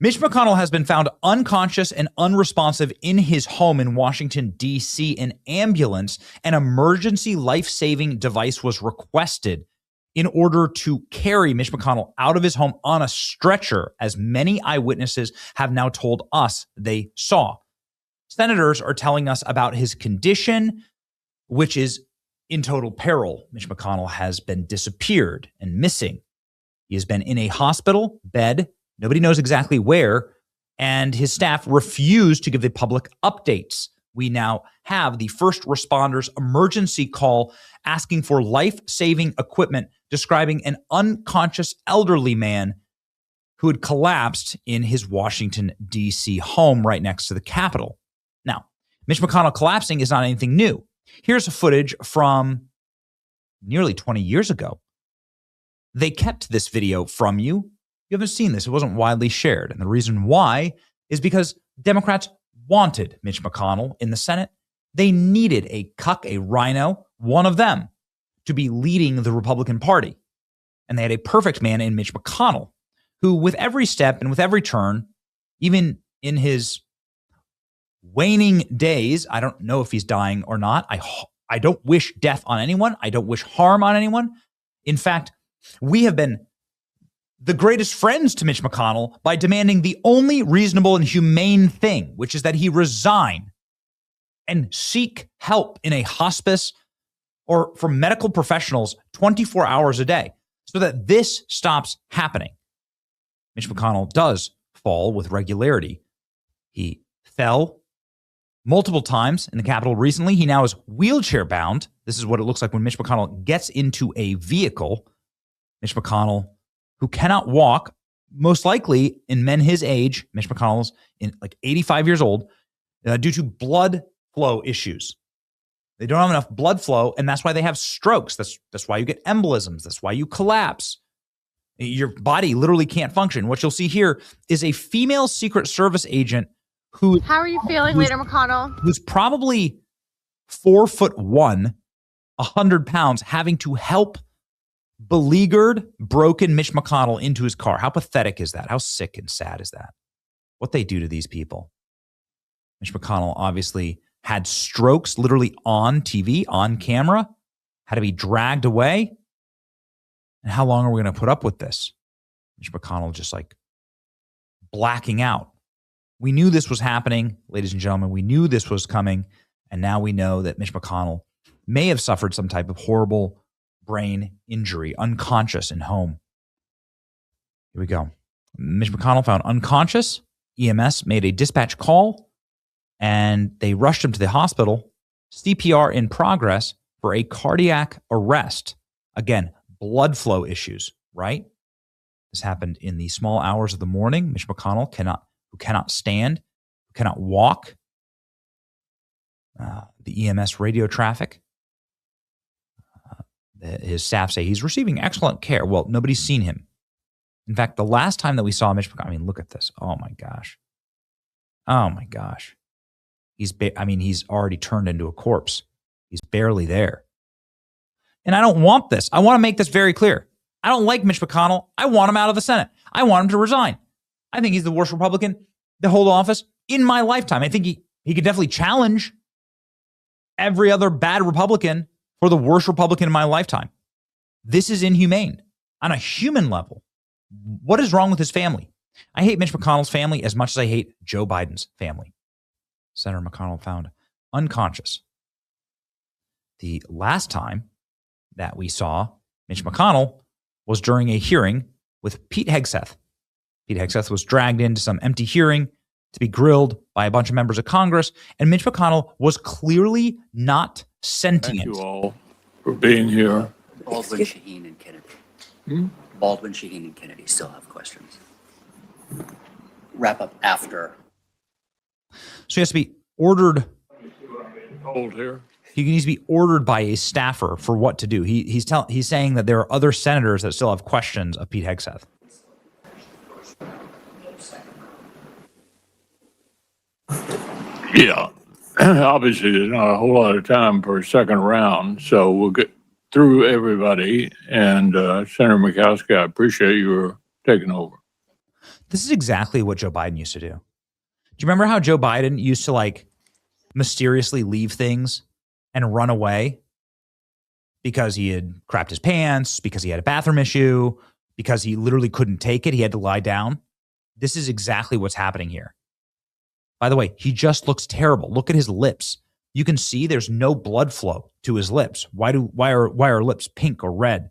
Mitch McConnell has been found unconscious and unresponsive in his home in Washington, D.C. An ambulance, an emergency life-saving device was requested in order to carry Mitch McConnell out of his home on a stretcher, as many eyewitnesses have now told us they saw. Senators are telling us about his condition, which is in total peril. Mitch McConnell has been disappeared and missing. He has been in a hospital bed. Nobody knows exactly where, and his staff refused to give the public updates. We now have the first responders emergency call asking for life-saving equipment, describing an unconscious elderly man who had collapsed in his Washington, D.C. home right next to the Capitol. Now, Mitch McConnell collapsing is not anything new. Here's footage from nearly 20 years ago. They kept this video from you. You haven't seen this. It wasn't widely shared. And the reason why is because Democrats wanted Mitch McConnell in the Senate. They needed a cuck, a rhino, one of them, to be leading the Republican Party. And they had a perfect man in Mitch McConnell, who with every step and with every turn, even in his waning days, I don't know if he's dying or not. I don't wish death on anyone. I don't wish harm on anyone. In fact, we have been the greatest friends to Mitch McConnell by demanding the only reasonable and humane thing, which is that he resign and seek help in a hospice or from medical professionals 24 hours a day so that this stops happening. Mitch McConnell does fall with regularity. He fell multiple times in the Capitol recently. He now is wheelchair bound. This is what it looks like when Mitch McConnell gets into a vehicle. Mitch McConnell, who cannot walk, most likely in men his age, Mitch McConnell's in like 85 years old, due to blood flow issues. They don't have enough blood flow, and that's why they have strokes. That's why you get embolisms. That's why you collapse. Your body literally can't function. What you'll see here is a female Secret Service agent who... How are you feeling, Leader McConnell? Who's probably 4'1", 100 pounds, having to help beleaguered, broken Mitch McConnell into his car. How pathetic is that? How sick and sad is that? What they do to these people. Mitch McConnell obviously had strokes literally on TV, on camera, had to be dragged away. And how long are we going to put up with this? Mitch McConnell just like blacking out. We knew this was happening, ladies and gentlemen. We knew this was coming. And now we know that Mitch McConnell may have suffered some type of horrible brain injury, unconscious in home. Here we go. Mitch McConnell found unconscious. EMS made a dispatch call, and they rushed him to the hospital. CPR in progress for a cardiac arrest. Again, blood flow issues, right? This happened in the small hours of the morning. Mitch McConnell who cannot stand, who cannot walk. The EMS radio traffic. His staff say he's receiving excellent care. Well, nobody's seen him. In fact, the last time that we saw Mitch McConnell, I mean, look at this. Oh my gosh. Oh my gosh. He's already turned into a corpse. He's barely there. And I don't want this. I want to make this very clear. I don't like Mitch McConnell. I want him out of the Senate. I want him to resign. I think he's the worst Republican to hold office in my lifetime. I think he could definitely challenge every other bad Republican for the worst Republican in my lifetime. This is inhumane on a human level. What is wrong with his family? I hate Mitch McConnell's family as much as I hate Joe Biden's family. Senator McConnell found unconscious. The last time that we saw Mitch McConnell was during a hearing with Pete Hegseth. Pete Hegseth was dragged into some empty hearing to be grilled by a bunch of members of Congress, and Mitch McConnell was clearly not sentient. Thank you all for being here. Baldwin, Shaheen, and Kennedy. Baldwin, Shaheen, and Kennedy still have questions. Wrap up after. So he has to be ordered. Hold here. He needs to be ordered by a staffer for what to do. He's saying that there are other senators that still have questions of Pete Hegseth. Yeah. Obviously, there's not a whole lot of time for a second round, so we'll get through everybody. And Senator Murkowski, I appreciate your taking over. This is exactly what Joe Biden used to do. Do you remember how Joe Biden used to like mysteriously leave things and run away because he had crapped his pants, because he had a bathroom issue, because he literally couldn't take it? He had to lie down. This is exactly what's happening here. By the way, he just looks terrible. Look at his lips. You can see there's no blood flow to his lips. Why are lips pink or red?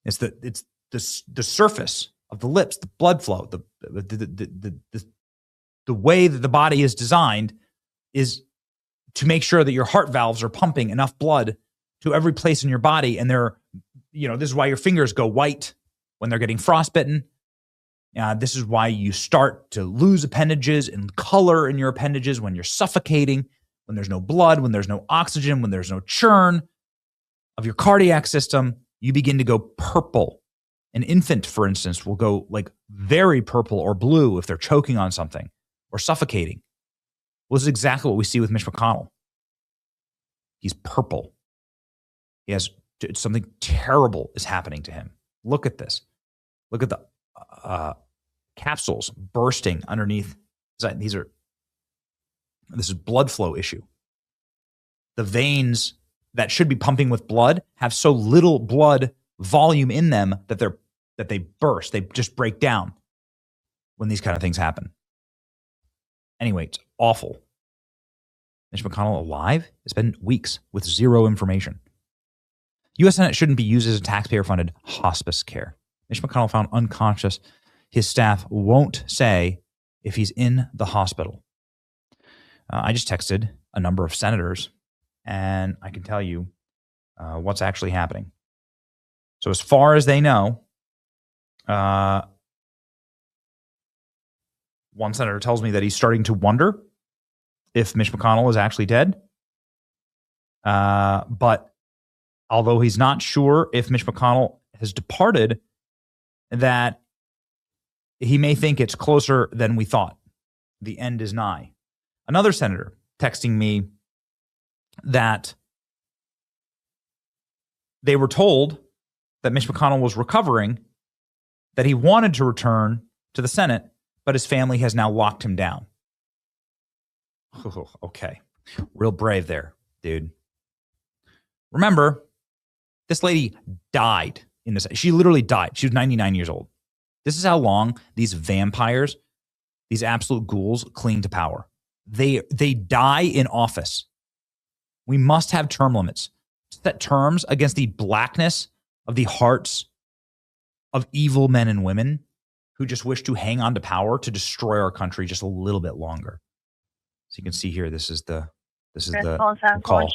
It's the surface of the lips, the blood flow, the way that the body is designed is to make sure that your heart valves are pumping enough blood to every place in your body. And this is why your fingers go white when they're getting frostbitten. This is why you start to lose appendages and color in your appendages when you're suffocating, when there's no blood, when there's no oxygen, when there's no churn of your cardiac system. You begin to go purple. An infant, for instance, will go like very purple or blue if they're choking on something or suffocating. Well, this is exactly what we see with Mitch McConnell. He's purple. He has something terrible is happening to him. Look at this. Look at the capsules bursting underneath. This is blood flow issue. The veins that should be pumping with blood have so little blood volume in them that they burst. They just break down when these kind of things happen. Anyway, it's awful. Mitch McConnell alive? It's been weeks with zero information. U.S. Senate shouldn't be used as a taxpayer-funded hospice care. Mitch McConnell found unconscious. His staff won't say if he's in the hospital. I just texted a number of senators, and I can tell you what's actually happening. So as far as they know, one senator tells me that he's starting to wonder if Mitch McConnell is actually dead. But although he's not sure if Mitch McConnell has departed, that he may think it's closer than we thought. The end is nigh. Another senator texting me that they were told that Mitch McConnell was recovering, that he wanted to return to the Senate, but his family has now locked him down. Oh, okay. Real brave there, dude. Remember, this lady died in this. She literally died. She was 99 years old. This is how long these vampires, these absolute ghouls, cling to power. They die in office. We must have term limits. Set terms against the blackness of the hearts of evil men and women who just wish to hang on to power to destroy our country just a little bit longer. So you can see here, this is the call.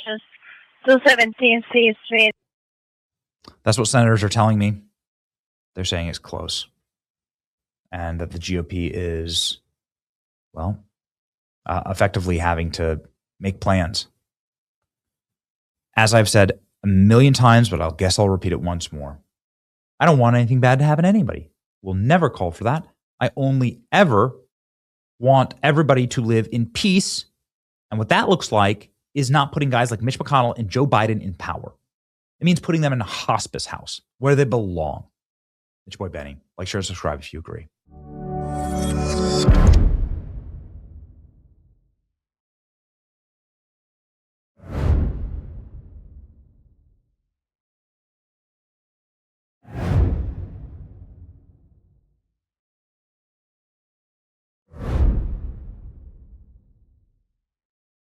217 C Street. That's what senators are telling me. They're saying it's close. And that the GOP is, effectively having to make plans. As I've said a million times, but I'll repeat it once more. I don't want anything bad to happen to anybody. We'll never call for that. I only ever want everybody to live in peace. And what that looks like is not putting guys like Mitch McConnell and Joe Biden in power. It means putting them in a hospice house where they belong. It's your boy Benny. Like, share, subscribe if you agree.